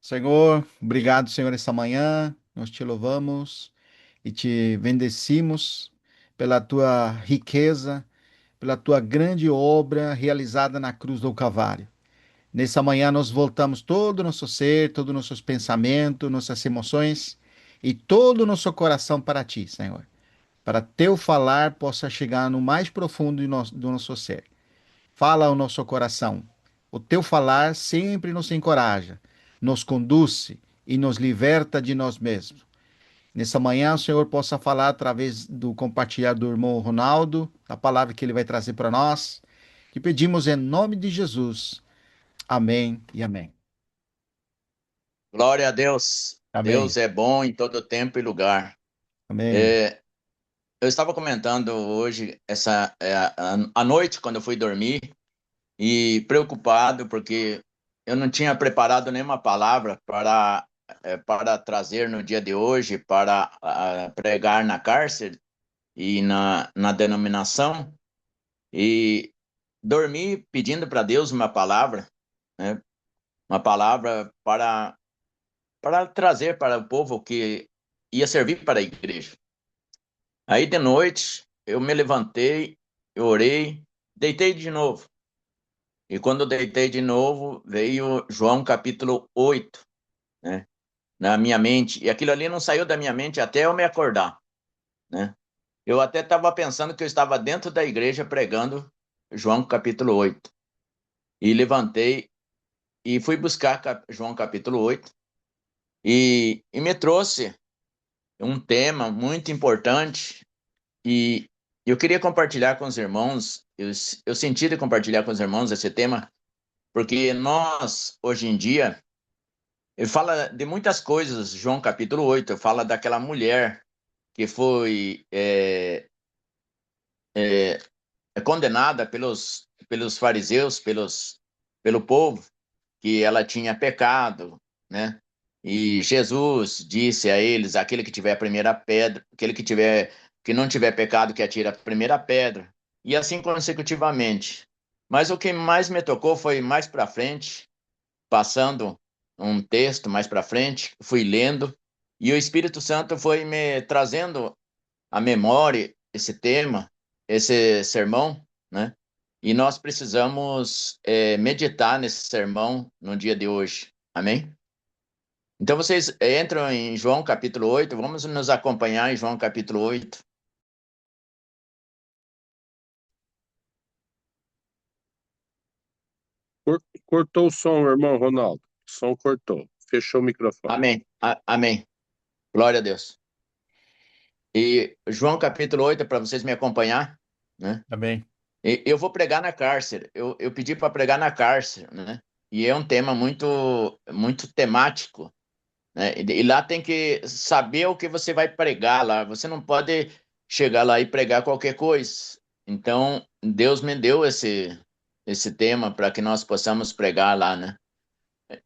Senhor, obrigado, Senhor, esta manhã. Nós te louvamos e te bendecimos pela tua riqueza, pela tua grande obra realizada na cruz do Calvário. Nessa manhã nós voltamos todo o nosso ser, todos os nossos pensamentos, nossas emoções e todo o nosso coração para ti, Senhor. Para teu falar possa chegar no mais profundo do nosso ser. Fala ao nosso coração. O teu falar sempre nos encoraja, nos conduz e nos liberta de nós mesmos. Nessa manhã, o Senhor possa falar através do compartilhar do irmão Ronaldo, da palavra que ele vai trazer para nós. Que pedimos em nome de Jesus. Amém e amém. Glória a Deus. Amém. Deus é bom em todo tempo e lugar. Amém. É, eu estava comentando hoje, a noite, quando eu fui dormir, e preocupado, porque eu não tinha preparado nenhuma palavra para trazer no dia de hoje, para pregar na cárcere e na denominação, e dormi pedindo para Deus uma palavra, né? Uma palavra para trazer para o povo que ia servir para a igreja. Aí de noite eu me levantei, eu orei, deitei de novo. E quando eu deitei de novo, veio João capítulo 8, né, na minha mente. E aquilo ali não saiu da minha mente até eu me acordar, né? Eu até estava pensando que eu estava dentro da igreja pregando João capítulo 8. E levantei e fui buscar João capítulo 8 e me trouxe um tema muito importante. E eu queria compartilhar com os irmãos, eu senti de compartilhar com os irmãos esse tema, porque nós, hoje em dia, ele fala de muitas coisas, João capítulo 8, fala daquela mulher que foi condenada pelos fariseus, pelo povo, que ela tinha pecado, né? E Jesus disse a eles, aquele que tiver a primeira pedra, que não tiver pecado, que atire a primeira pedra, e assim consecutivamente. Mas o que mais me tocou foi mais para frente, passando um texto mais para frente, fui lendo, e o Espírito Santo foi me trazendo à memória esse tema, esse sermão, né? E nós precisamos meditar nesse sermão no dia de hoje. Amém? Então vocês entram em João capítulo 8, vamos nos acompanhar em João capítulo 8. Cortou o som, irmão Ronaldo. O som cortou. Fechou o microfone. Amém. Amém. Glória a Deus. E João capítulo 8 é para vocês me acompanhar, né? Amém. E eu vou pregar na cárcere. Eu pedi para pregar na cárcere, né? E é um tema muito temático, né? E lá tem que saber o que você vai pregar lá. Você não pode chegar lá e pregar qualquer coisa. Então, Deus me deu esse tema para que nós possamos pregar lá, né?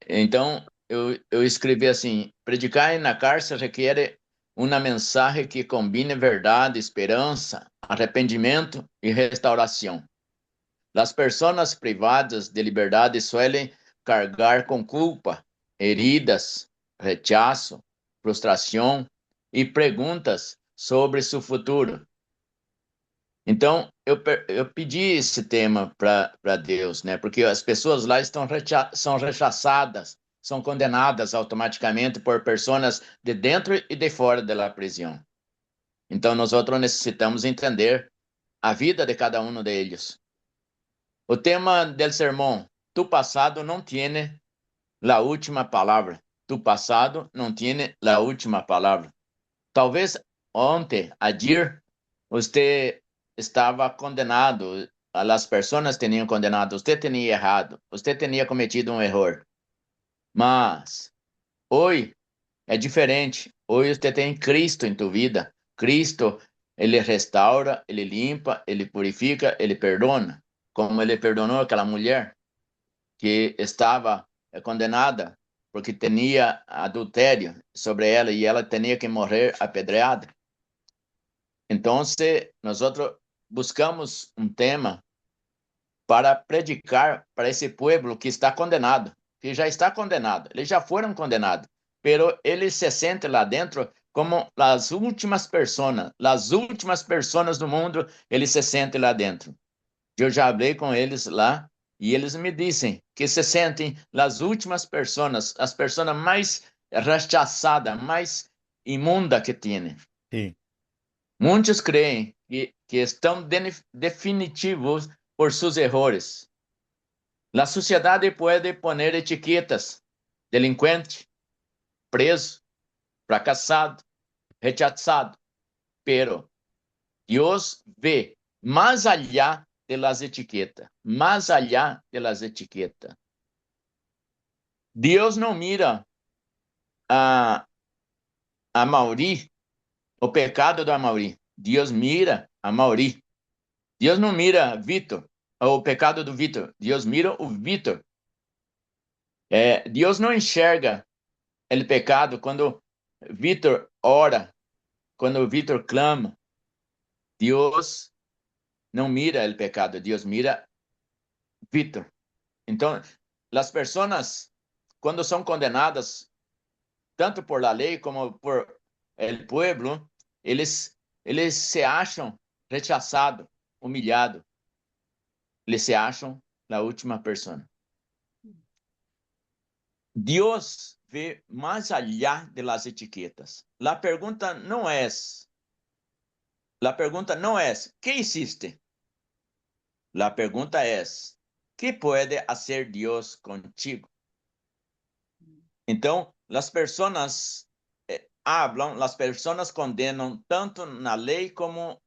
Então, eu escrevi assim: predicar na cárcere requer uma mensagem que combine verdade, esperança, arrependimento e restauração. As pessoas privadas de liberdade suelen carregar com culpa, heridas, rechazo, frustração e perguntas sobre seu futuro. Então, eu pedi esse tema para Deus, né? Porque as pessoas lá são rechaçadas, são condenadas automaticamente por pessoas de dentro e de fora da prisão. Então, nós outros necessitamos entender a vida de cada um deles. O tema del sermão, tu passado não tiene la última palavra. Tu passado não tiene la última palavra. Talvez ontem, ayer, você estava condenado, as pessoas tinham condenado, você tinha errado, você tinha cometido um erro. Mas hoje é diferente. Hoje você tem Cristo em tua vida. Cristo, ele restaura, ele limpa, ele purifica, ele perdona. Como ele perdonou aquela mulher que estava condenada porque tinha adultério sobre ela e ela tinha que morrer apedreada. Então, nós buscamos um tema para predicar para esse povo que está condenado. que já está condenado, eles já foram condenados, pero eles se sentem lá dentro como as últimas pessoas do mundo, eles se sentem lá dentro. Eu já falei com eles lá e eles me dizem que se sentem as últimas pessoas, as pessoas mais rechaçadas, mais imundas que têm. Sim. Muitos creem que estão definitivos por seus erros. A sociedade pode poner etiquetas: delinquente, preso, fracassado, rechazado, pero Deus vê mais allá de las etiquetas, mais allá de las etiquetas. Deus não mira a Mauri, o pecado do Mauri. Deus mira a Mauri. Deus não mira Vitor, o pecado do Vitor. Deus mira o Vitor. Deus não enxerga o pecado quando Vitor ora, quando Vitor clama. Deus não mira o pecado, Deus mira Vitor. Então, as pessoas, quando são condenadas, tanto por la lei como por el pueblo, eles se acham rechaçados, humilhados. Eles se acham a última pessoa. Deus vê mais allá de las etiquetas. A pergunta não é, ¿qué hiciste? A pergunta é, ¿qué puede hacer Deus contigo? Então, as pessoas hablam, as pessoas condenam tanto na lei como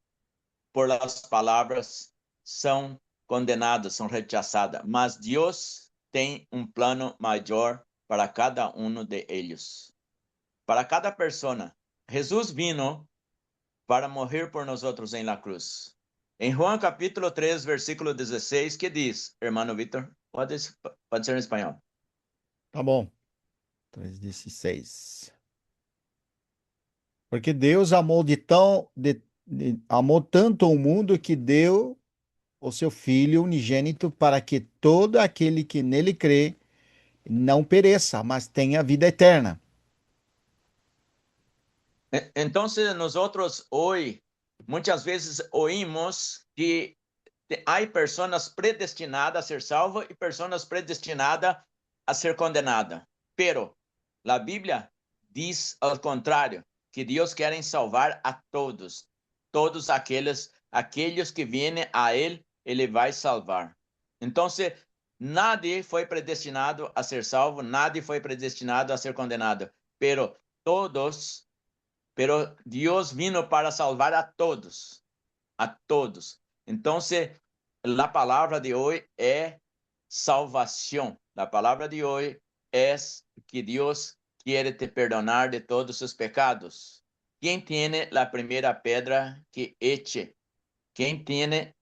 por las palavras, são condenadas, são rechaçadas. Mas Deus tem um plano maior para cada um de eles. Para cada pessoa. Jesus vino para morrer por nós outros em la cruz. Em João capítulo 3, versículo 16, que diz, hermano Vitor, pode ser em espanhol. Tá bom. 3:16. Porque Deus amou amou tanto o mundo que deu o seu Filho unigênito para que todo aquele que nele crê não pereça, mas tenha vida eterna. Então, nós hoje, muitas vezes ouvimos que há pessoas predestinadas a ser salvas e pessoas predestinadas a ser condenadas. Pero a Bíblia diz ao contrário, que Deus quer salvar a todos. Todos aqueles que vêm a Ele vai salvar. Então, nadie foi predestinado a ser salvo, nadie foi predestinado a ser condenado. Pero Deus vino para salvar a todos. A todos. Então, a palavra de hoje é salvação. A palavra de hoje é que Deus quer te perdonar de todos os pecados. Quem tem a primeira pedra que eche. Quem tem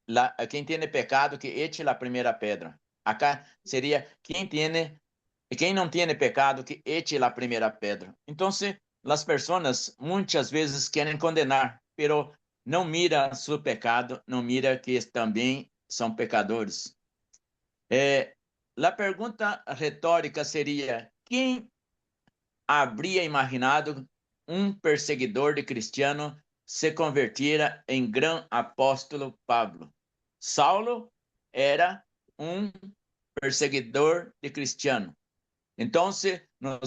pecado que eche a primeira pedra. Acá seria quem não tem pecado que eche a primeira pedra. Então, as pessoas muitas vezes querem condenar, pero não mira seu pecado, não mira que também são pecadores. A pergunta retórica seria: quem habría imaginado um perseguidor de cristiano se convertira em gran apóstolo Pablo? Saulo era um perseguidor de cristiano. Então, nós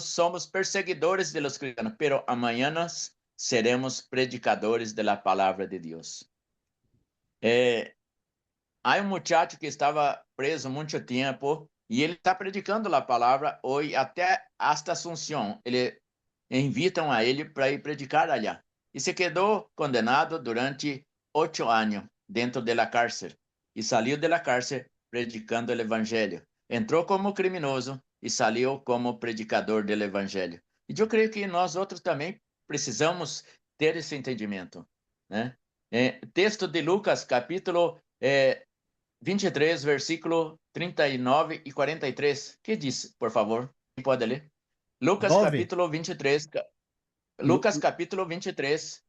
somos perseguidores de los cristianos, pero amanhã seremos predicadores de la palavra de Deus. Há um muchacho que estava preso muito tempo e ele está predicando a palavra hoje até hasta Assunção. Invitam a ele para ir predicar allá. E se quedou condenado durante 8 anos dentro da cárcel. E saiu da cárcel predicando o evangelho. Entrou como criminoso e saiu como predicador do evangelho. E eu creio que nós outros também precisamos ter esse entendimento, né? Texto de Lucas, capítulo 23, versículo 39 e 43. Que diz, por favor? Quem pode ler? Lucas 9. capítulo 23, Lucas capítulo 23,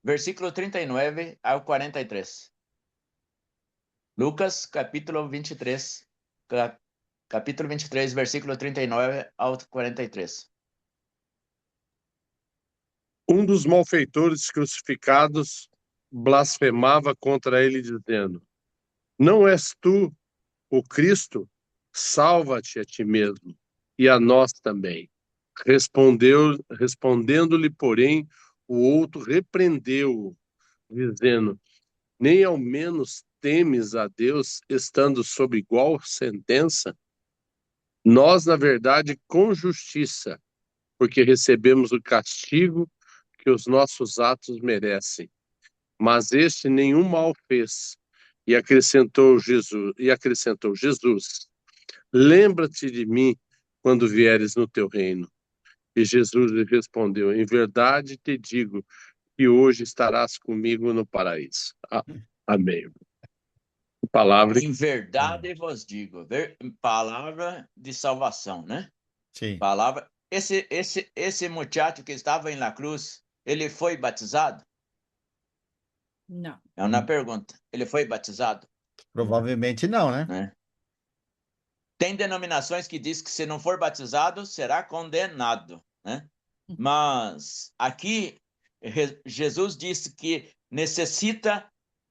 versículo 39 ao 43. Lucas, capítulo 23. Capítulo 23, versículo 39 ao 43. Um dos malfeitores crucificados blasfemava contra ele, dizendo: Não és tu o Cristo? Salva-te a ti mesmo e a nós também. Respondendo-lhe, porém, o outro repreendeu-o, dizendo: Nem ao menos temes a Deus, estando sob igual sentença? Nós, na verdade, com justiça, porque recebemos o castigo que os nossos atos merecem. Mas este nenhum mal fez. E acrescentou Jesus: Lembra-te de mim quando vieres no teu reino. E Jesus lhe respondeu: Em verdade te digo que hoje estarás comigo no paraíso. Amém. Palavra. Em verdade vos digo, palavra de salvação, né? Sim. Palavra. Esse muchacho que estava na cruz, ele foi batizado? Não. É uma pergunta. Ele foi batizado? Provavelmente não, né? Né? Tem denominações que diz que se não for batizado, será condenado, né? Mas aqui Jesus disse que necessita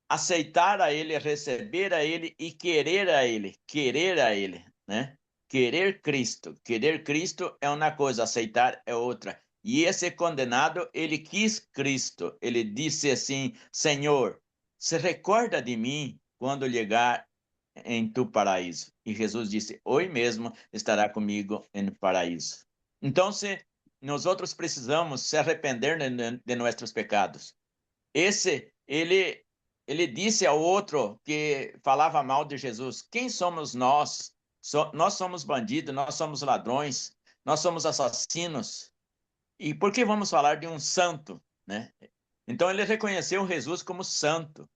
aceitar a ele, receber a ele e querer a ele, né? Querer Cristo é uma coisa, aceitar é outra. E esse condenado, ele quis Cristo. Ele disse assim: Senhor, se recorda de mim quando chegar em tu paraíso. E Jesus disse: hoje mesmo estará comigo no paraíso. Então, se nós outros precisamos se arrepender de nossos pecados. Ele disse ao outro que falava mal de Jesus: quem somos nós? Nós somos bandidos, nós somos ladrões, nós somos assassinos. E por que vamos falar de um santo, né? Então ele reconheceu Jesus como santo.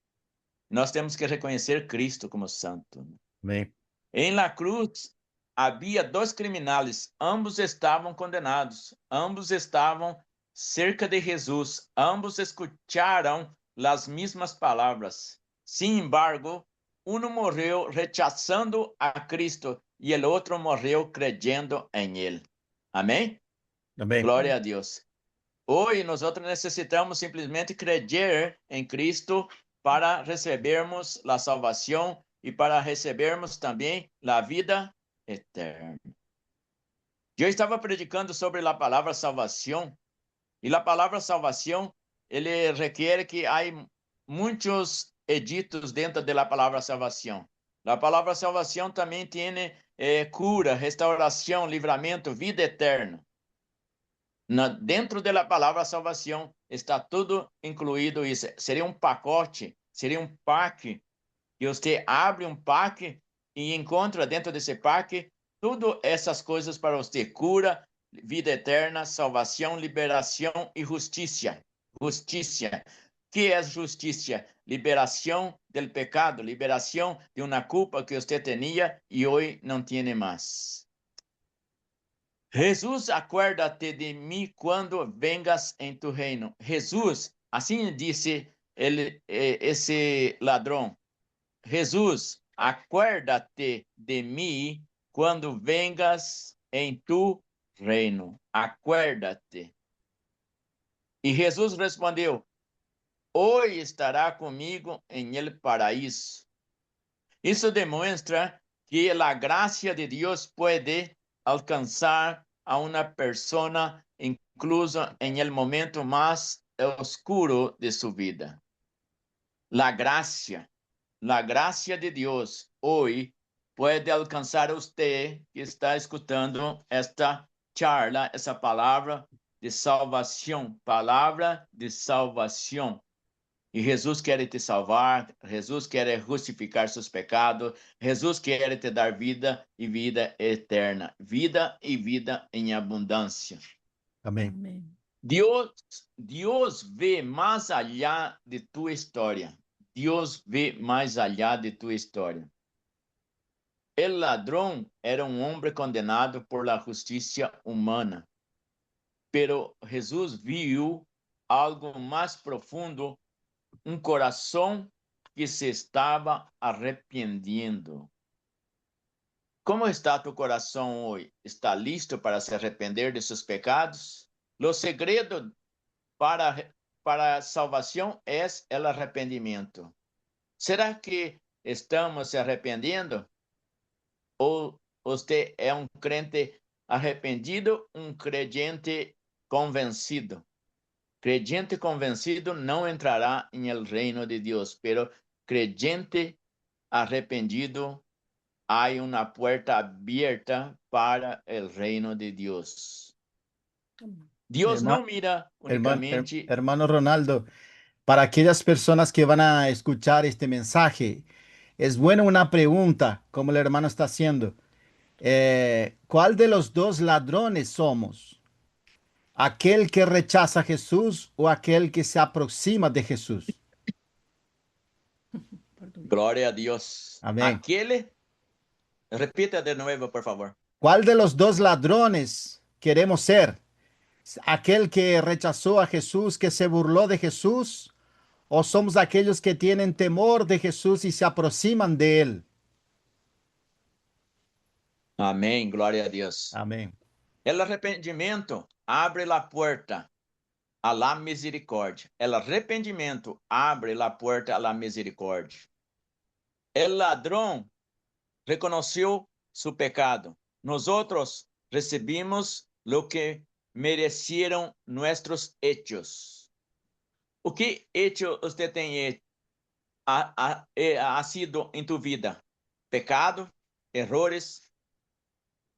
Nós temos que reconhecer Cristo como santo. Bem. Em la cruz havia dois criminais, ambos estavam condenados, ambos estavam cerca de Jesus, ambos escutaram as mesmas palavras. Sin embargo, um morreu rechazando a Cristo e o outro morreu creyendo em ele. Amém? Também. Glória a Deus. Hoje nós necessitamos simplesmente crer em Cristo para recebermos a salvação e para recebermos também a vida eterna. Eu estava predicando sobre a palavra salvação, e a palavra salvação, ele requer que há muitos editos dentro da palavra salvação. A palavra salvação também tem cura, restauração, livramento, vida eterna. Dentro da palavra salvação está tudo incluído isso. Seria um pacote, seria um pack, que você abre um pack e encontra dentro desse pack tudo essas coisas para você: cura, vida eterna, salvação, liberação e justiça. Justiça. Que é justiça? Liberação do pecado, liberação de uma culpa que você tinha e hoje não tem mais. Jesus, acuérdate de mim quando vengas em tu reino. Jesus, assim disse esse ladrão. Jesus, acuérdate de mim quando vengas em tu reino. Acuérdate. E Jesus respondeu: hoje estará comigo em el paraíso. Isso demonstra que a graça de Deus pode alcançar a uma pessoa incluso em el momento mais oscuro de sua vida. A graça de Deus hoje pode alcançar você que está escutando esta charla, essa palavra de salvação, palavra de salvação. E Jesus quer te salvar, Jesus quer justificar seus pecados, Jesus quer te dar vida e vida eterna, vida e vida em abundância. Amém. Amém. Deus vê mais allá de tua história. Deus vê mais allá de tua história. El ladrão era um homem condenado por la justiça humana, pero Jesus viu algo mais profundo, um coração que se estava arrependendo. Como está tu coração hoje? Está listo para se arrepender de seus pecados? O segredo para a salvação é o arrependimento. Será que estamos se arrependendo? Ou você é um crente arrependido, um crente convencido? Creyente convencido não entrará em el reino de Deus, pero creyente arrependido hay una puerta abierta para el reino de Dios. Dios no mira únicamente. Hermano Ronaldo, para aquellas personas que van a escuchar este mensaje, es buena una pregunta, como el hermano está haciendo. ¿Cuál de los dos ladrones somos? ¿Aquel que rechaza a Jesús o aquel que se aproxima de Jesús? Glória a Deus. Amém. Aquele, repita de novo, por favor. ¿Cuál de los dos ladrones queremos ser? ¿Aquel que rechazó a Jesús, que se burló de Jesús? ¿O somos aquellos que tienen temor de Jesús y se aproximan de él? Amém, glória a Deus. Amén. El arrependimento abre a porta a la misericórdia. El arrependimento abre a porta a la misericórdia. El ladrão reconheceu seu pecado. Nosotros recebimos lo que mereceram nuestros hechos. O que hecho você tem ha sido em tu vida? Pecado, errores.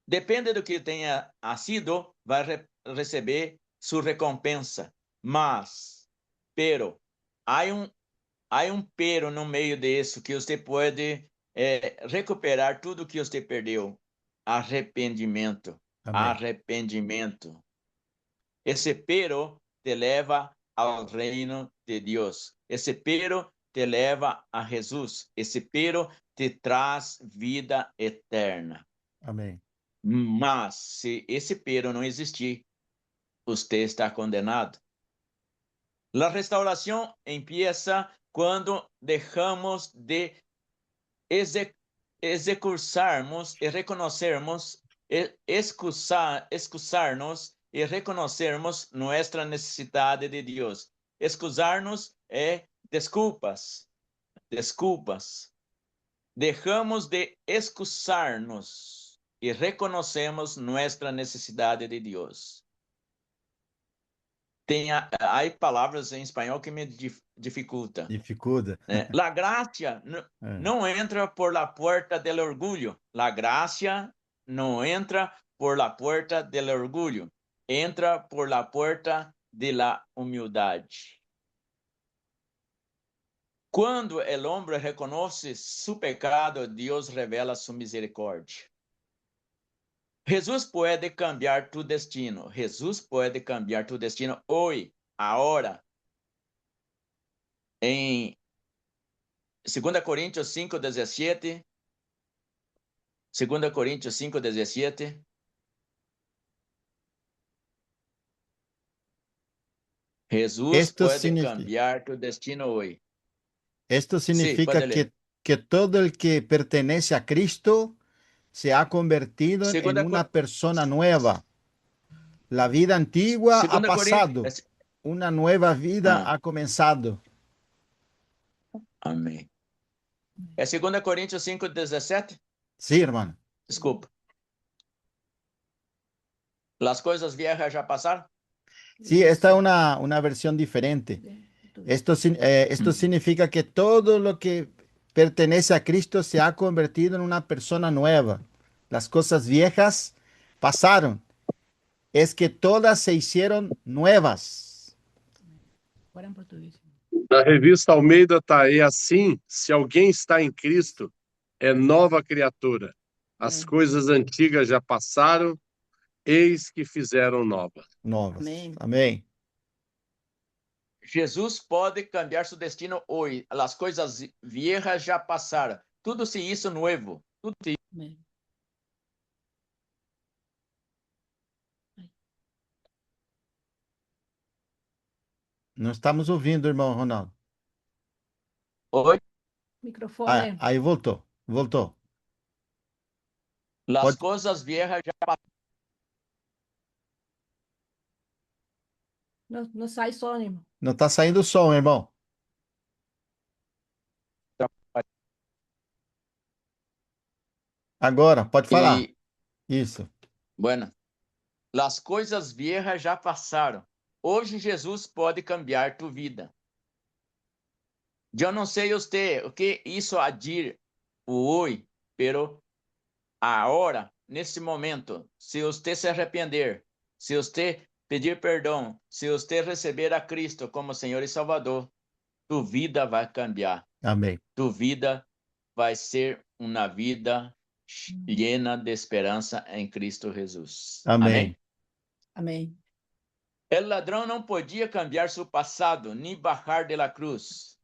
Depende do que tenha sido, vai receber sua recompensa. Mas, há um pero no meio disso que você pode recuperar tudo que você perdeu. Arrependimento. Amém. Arrependimento. Esse pero te leva ao reino de Deus. Esse pero te leva a Jesus. Esse pero te traz vida eterna. Amém. Mas, se esse pero não existir, você está condenado. A restauração empieza quando deixamos de excursarmos e reconhecermos, excusar-nos e reconhecermos nossa necessidade de Deus. Excusar-nos é desculpas. Deixamos de excusar-nos e reconhecemos nossa necessidade de Deus. Há palavras em espanhol que me dificultam. Dificulta. La gracia não entra por la puerta del orgulho. La gracia não entra por la puerta del orgulho. Entra por la puerta de la humildade. Quando o homem reconhece seu pecado, Deus revela sua misericórdia. Jesus pode cambiar tu destino. Jesus pode cambiar tu destino hoje, agora. Em 2 Coríntios 5:17. 2 Coríntios 5:17. Jesus pode cambiar tu destino hoje. Esto significa Sí, que todo el que pertenece a Cristo se ha convertido en una persona nueva. La vida antigua ha pasado, una nueva vida ha comenzado. Amém. É 2 Coríntios 5:17? Sí, hermano. Desculpa. Las coisas viejas já passaram? Sí, esta es una versión diferente. Esto significa que todo lo que pertenece a Cristo se ha convertido en una persona nueva. Las cosas viejas pasaron. Es que todas se hicieron nuevas. Na revista Almeida está aí assim: se alguém está em Cristo, é nova criatura. As coisas antigas já passaram, eis que fizeram novas. Novas. Amém. Amém. Jesus pode cambiar seu destino hoje. As coisas viejas já passaram. Tudo se hizo novo. Tudo se... Amém. Não estamos ouvindo, irmão Ronaldo. Oi? Microfone. Aí voltou. Voltou. Las Pode. cosas viejas ya Não, não sai som, irmão. Não tá saindo o som, irmão. Agora, pode falar. y Isso. bueno, las coisas viejas já passaram. Hoje Jesus pode cambiar tua vida. Eu não sei você o que isso agir hoje, pero agora, nesse momento, se você se arrepender, se você pedir perdão, se você receber a Cristo como Senhor e Salvador, tua vida vai cambiar. Amém. Tua vida vai ser uma vida llena de esperança em Cristo Jesus. Amém. Amém. El ladrão não podia cambiar seu passado, nem bajar de la cruz.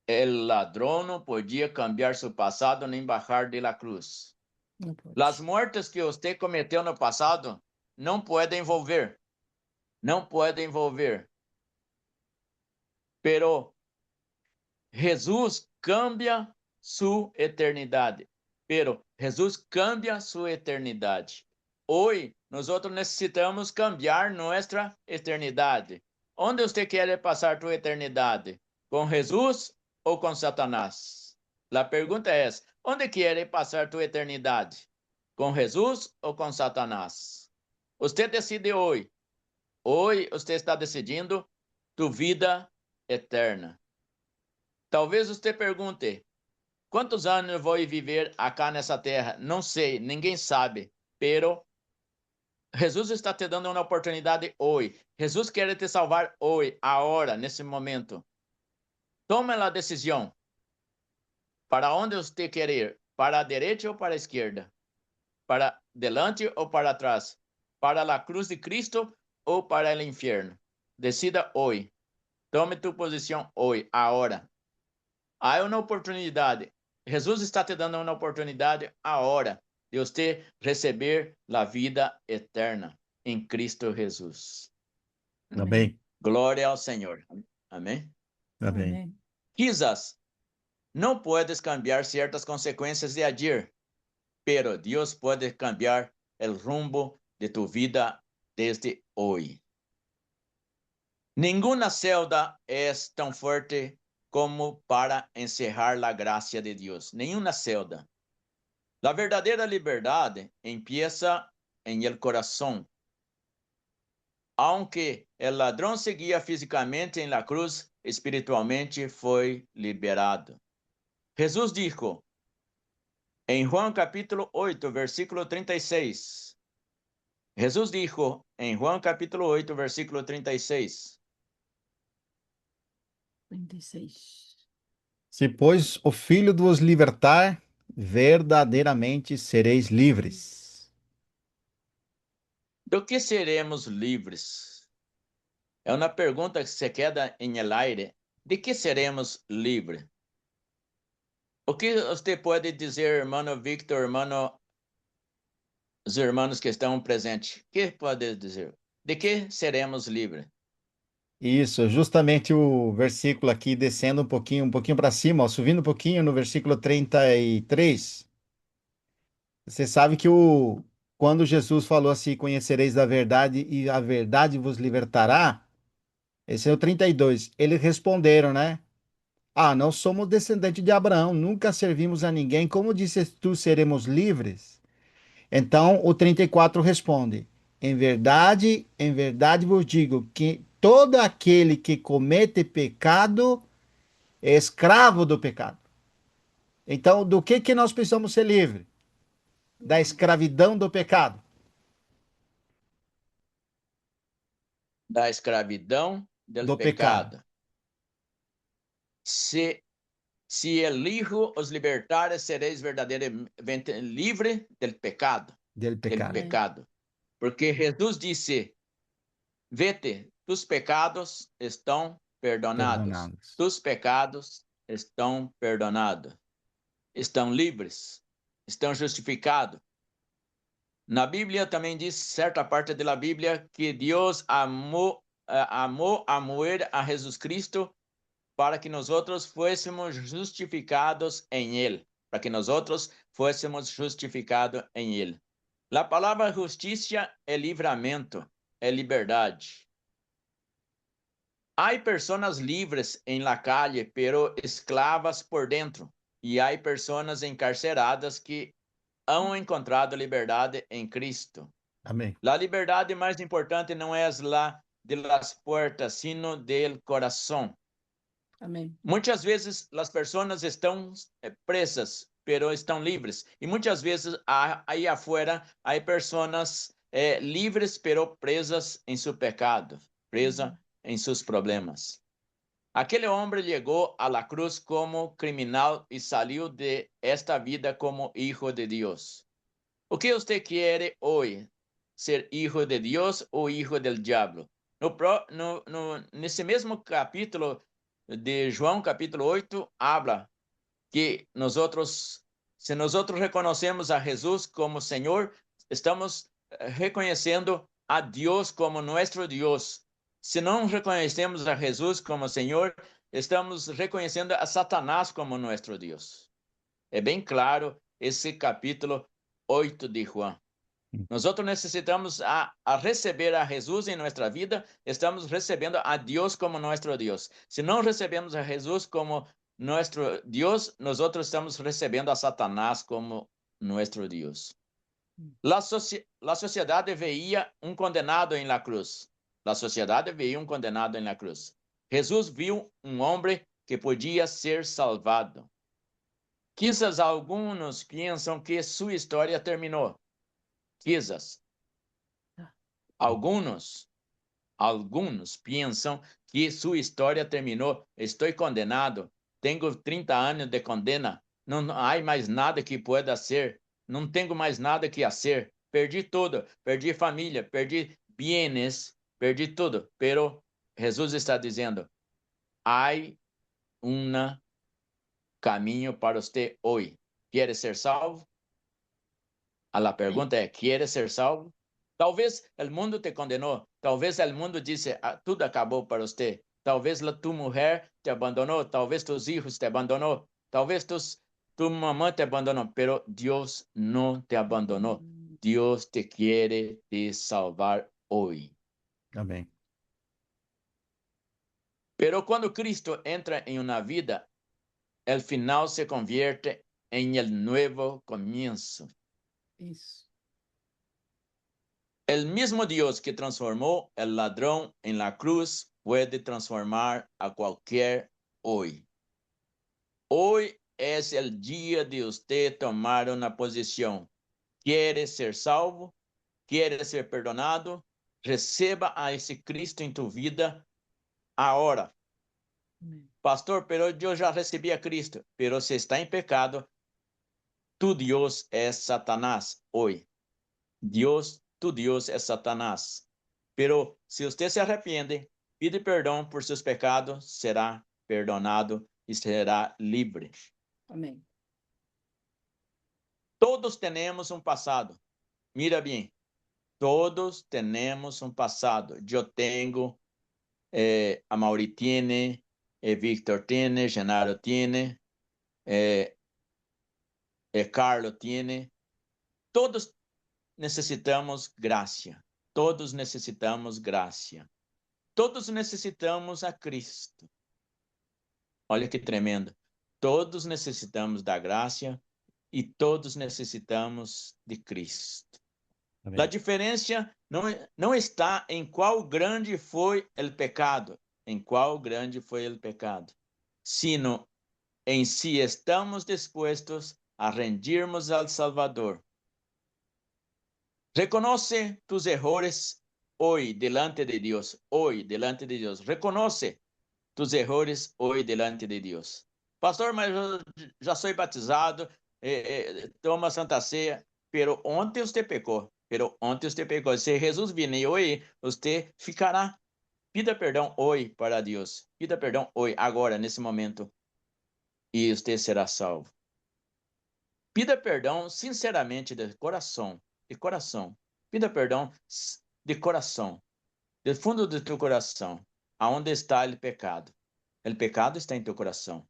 El ladrão não podia cambiar seu passado, nem bajar de la cruz. Não pode. Las muertes que você cometeu no passado não podem volver. Não podem volver. Pero Jesus cambia sua eternidade. Pero Jesus cambia sua eternidade. Hoje, nós necessitamos cambiar nossa eternidade. Onde você quer passar sua eternidade? Com Jesus ou com Satanás? A pergunta é: onde quer passar sua eternidade? Com Jesus ou com Satanás? Você decide hoje. Hoje você está decidindo tua vida eterna. Talvez você pergunte: quantos anos eu vou viver aqui nessa terra? Não sei, ninguém sabe. Pero Jesus está te dando uma oportunidade hoje. Jesus quer te salvar hoje, agora, nesse momento. Tome a decisão. Para onde você quer ir? Para a direita ou para a esquerda? Para delante ou para trás? Para a cruz de Cristo ou para o inferno? Decida hoje. Tome tu posição hoje, agora. Há uma oportunidade. Jesus está te dando uma oportunidade agora de você receber a vida eterna em Cristo Jesus. Amém. Glória ao Senhor. Amém? Amém. Amém. Quizás não puedes cambiar certas consequências de agir, pero Deus pode cambiar o rumbo de tu vida desde hoje. Nenhuma celda é tão forte como para encerrar a graça de Deus. Nenhuma celda. A verdadeira liberdade empieza em el coração. Aunque el ladrão seguia fisicamente em la cruz, espiritualmente foi liberado. Jesus dijo em Juan capítulo 8, versículo 36. Jesus dijo em Juan capítulo 8, versículo 36. 36. Se, pois, o Filho vos libertar, verdadeiramente sereis livres. Do que seremos livres? É uma pergunta que se queda em el aire. De que seremos livres? O que você pode dizer, irmão Victor, os irmãos que estão presentes? O que pode dizer? De que seremos livres? Isso, justamente o versículo aqui descendo um pouquinho para cima, ó, subindo um pouquinho no versículo 33. Você sabe que quando Jesus falou assim, conhecereis a verdade e a verdade vos libertará, esse é o 32. Eles responderam, né? Ah, não somos descendentes de Abraão, nunca servimos a ninguém. Como disse tu, seremos livres? Então o 34 responde: em verdade vos digo que todo aquele que comete pecado é escravo do pecado. Então, do que nós precisamos ser livres? Da escravidão do pecado. Da escravidão del Do pecado. pecado. Se el Hijo os libertar, sereis verdadeiramente livre del pecado. Del Del pecado. pecado. Porque Jesus disse: vete, tus pecados estão perdonados. Perdonados. Tus pecados estão perdonados. Estão livres. Estão justificados. Na Bíblia também diz, certa parte da Bíblia, que Deus amou a moer a Jesus Cristo para que nós outros fôssemos justificados em Ele. Para que nós outros fôssemos justificados em Ele. A palavra justiça é livramento, é liberdade. Há pessoas livres em la calle, pero esclavas por dentro. E há pessoas encarceradas que han encontrado liberdade em Cristo. Amém. La liberdade mais importante não é la de las puertas, sino del corazón. Amém. Muitas vezes as pessoas estão presas, pero estão livres. E muitas vezes aí afuera há pessoas livres, pero presas em seu pecado, presas em seus problemas. Aquele homem chegou a la cruz como criminal e saiu de esta vida como hijo de Deus. O que você quer hoje? Ser hijo de Deus ou hijo del diablo? Nesse mesmo capítulo de João, capítulo 8, habla que se nós reconhecemos a Jesus como Senhor, estamos reconhecendo a Deus como nosso Deus. Se não reconhecemos a Jesus como Senhor, estamos reconhecendo a Satanás como nosso Deus. É bem claro esse capítulo 8 de João. Nós necessitamos a receber a Jesus em nossa vida, estamos recebendo a Deus como nosso Deus. Se não recebemos a Jesus como nosso Deus, nós estamos recebendo a Satanás como nosso Deus. A sociedade veía um condenado em la cruz. A sociedade veía um condenado em la cruz. Jesus viu um homem que podia ser salvado. Quizás alguns pensam que sua história terminou. Quizás. Alguns pensam que sua história terminou. Estou condenado. Tenho 30 anos de condena. Não há mais nada que pueda ser. Não tenho mais nada que fazer. Perdi tudo. Perdi família. Perdi bienes. Perdi tudo. Pero Jesus está dizendo: há caminho para você hoje. Quer ser salvo? A pergunta é: quer ser salvo? Talvez o mundo te condenou. Talvez o mundo disse: tudo acabou para você. Talvez tu mulher te abandonou. Talvez tus hijos te abandonou. Talvez tu mamã te abandonou. Pero Deus não te abandonou. Deus te quer te salvar hoje. Amém. Pero quando Cristo entra em uma vida, o final se convierte em el nuevo comienzo. Isso. El mismo Dios que transformó el ladrón en la cruz puede transformar a cualquier hoy. Hoy es el día de usted tomar una posición. ¿Quiere ser salvo? ¿Quiere ser perdonado? Receba a ese Cristo en tu vida ahora. Pastor, pero yo ya recibí a Cristo. Pero si está en pecado, tu Dios es Satanás hoy. Tu Dios es Satanás. Pero si usted se arrepende, pide perdão por seus pecados, será perdonado e será livre. Amém. Todos temos um passado. Mira bem, todos temos um passado. Eu tenho, a Mauri tiene, Victor tiene, Genaro tiene, Carlo tiene. Todos necessitamos graça. Todos necessitamos graça. Todos necessitamos a Cristo. Olha que tremendo. Todos necessitamos da graça e todos necessitamos de Cristo. Amém. A diferença não está em qual grande foi o pecado, sino em si estamos dispostos a rendirmos ao Salvador. Reconoce tus errores hoy delante de Dios. Reconoce tus errores hoy delante de Dios. Pastor, mas eu já sou batizado, toma Santa Ceia, pero ontem você pecou. Se Jesus vier hoje, você ficará. Pida perdão hoje para Deus. Pida perdão hoje, agora, nesse momento, e você será salvo. Pida perdão sinceramente de coração. Pida perdão de coração, do fundo do teu coração, aonde está o pecado. El pecado está en tu corazón.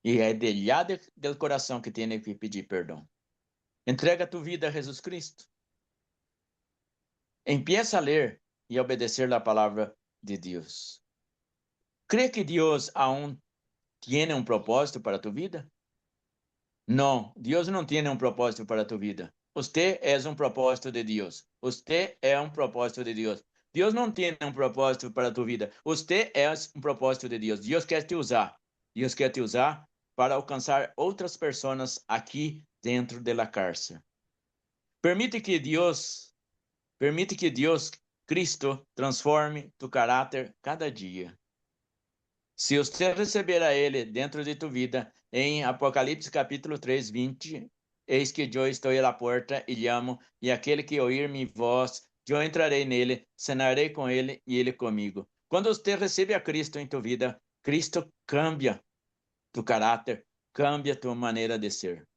Y es de allá del corazón que tienes que pedir perdón. Entrega tu vida a Jesús Cristo. Empieza a leer y obedecer la palabra de Dios. ¿Cree que Dios aún tiene un propósito para tu vida? No, Dios no tiene un propósito para tu vida. Usted es un propósito de Dios. Usted es un propósito de Dios. Dios no tiene un propósito para tu vida. Usted es un propósito de Dios. Dios quer te usar. Dios quer te usar para alcançar outras pessoas aqui dentro da cárcel. Permite que Deus, Cristo, transforme tu caráter cada dia. Se você receber a Ele dentro de tu vida, em Apocalipse capítulo 3, 20, eis que eu estou à porta e llamo, e aquele que ouvir minha voz, eu entrarei nele, cenarei com ele e ele comigo. Quando você recebe a Cristo em tu vida, Cristo cambia tu caráter, cambia tu maneira de ser.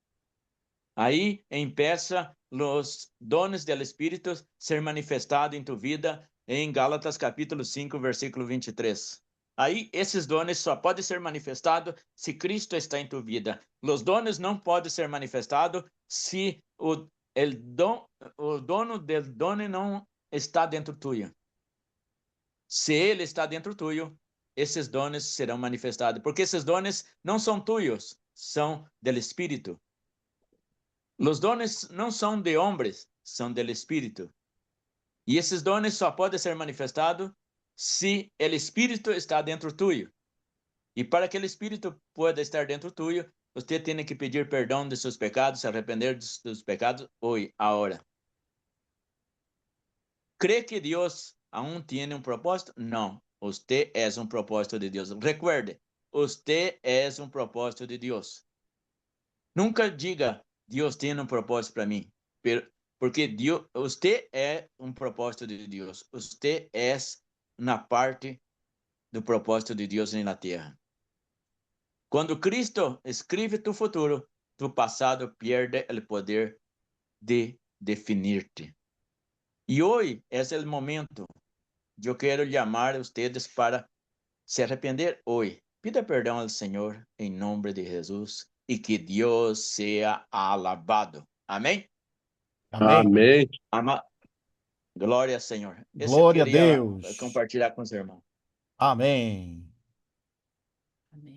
Aí empieza os dones do Espírito ser manifestado em tu vida em Gálatas capítulo 5, versículo 23. Aí esses dones só podem ser manifestados se Cristo está em tu vida. Os dones não podem ser manifestados se o dono del dono não está dentro tuyo. Se ele está dentro tuyo, esses dones serão manifestados, porque esses dones não são tuyos, são do Espírito. Os dones não são de homens, são do Espírito. E esses dones só podem ser manifestados se o Espírito está dentro tuyo. E para que o Espírito pueda estar dentro tuyo, você tem que pedir perdão de seus pecados, se arrepender de seus pecados hoje, agora. ¿Cree que Deus aún tiene un propósito? No, usted es un propósito de Dios. Recuerde, usted es un propósito de Dios. Nunca diga, Dios tiene un propósito para mí, porque usted es un propósito de Dios. Usted es una parte do propósito de Dios en la tierra. Cuando Cristo escribe tu futuro, tu pasado pierde el poder de definirte. E hoje é o momento. Eu quero chamar a vocês para se arrepender hoje. Pida perdão ao Senhor em nome de Jesus e que Deus seja alabado. Amém? Amém. Glória ao Senhor. Esse eu Glória a queria Deus. compartilhar com os irmãos. Amém. Amém.